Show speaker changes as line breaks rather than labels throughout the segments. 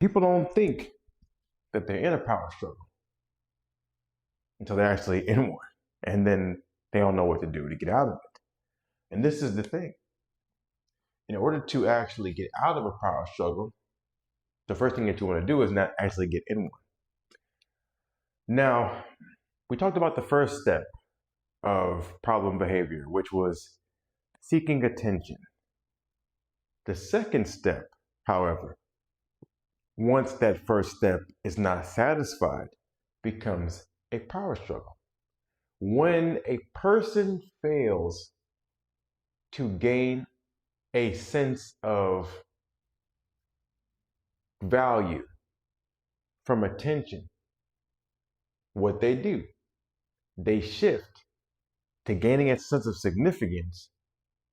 People don't think that they're in a power struggle until they're actually in one. And then they don't know what to do to get out of it. And this is the thing. In order to actually get out of a power struggle, the first thing that you want to do is not actually get in one. Now, we talked about the first step of problem behavior, which was seeking attention. The second step, however, once that first step is not satisfied, becomes a power struggle. When a person fails to gain a sense of value from attention, what they do, they shift to gaining a sense of significance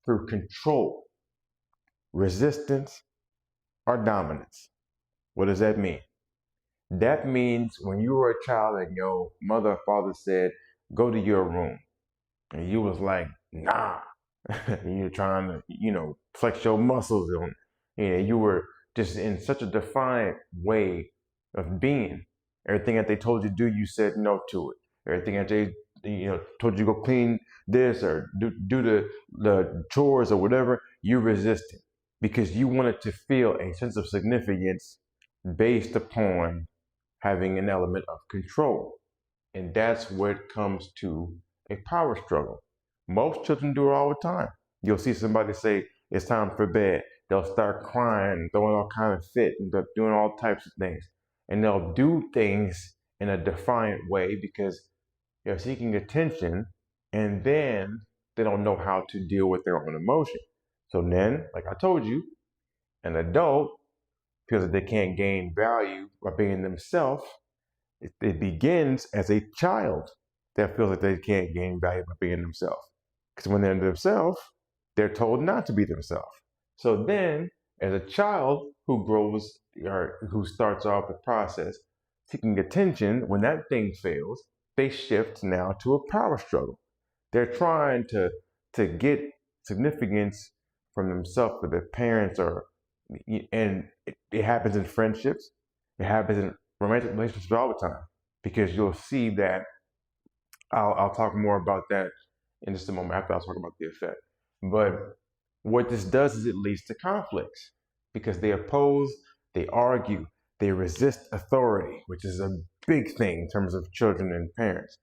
through control, resistance, or dominance. What does that mean? That means when you were a child and your mother or father said, go to your room, and you was like, nah, and you're trying to, flex your muscles on, and you were just in such a defiant way of being. Everything that they told you to do, you said no to it. Everything that they, told you to go clean this or do the chores or whatever, you resisted because you wanted to feel a sense of significance based upon having an element of control. And that's where it comes to a power struggle. Most children do it all the time. You'll see somebody say, it's time for bed. They'll start crying, throwing all kind of fit, and doing all types of things. And they'll do things in a defiant way because they're seeking attention, and then they don't know how to deal with their own emotion. So then, like I told you, an adult feels that they can't gain value by being themselves. It begins as a child that feels that they can't gain value by being themselves. Because when they're themselves, they're told not to be themselves. So then, as a child who grows or who starts off the process seeking attention, when that thing fails, they shift now to a power struggle. They're trying to get significance from themselves or their parents, and it happens in friendships. It happens in romantic relationships all the time because you'll see that. I'll talk more about that in just a moment after I talk about the effect. But what this does is it leads to conflicts because they oppose, they argue, they resist authority, which is a big thing in terms of children and parents.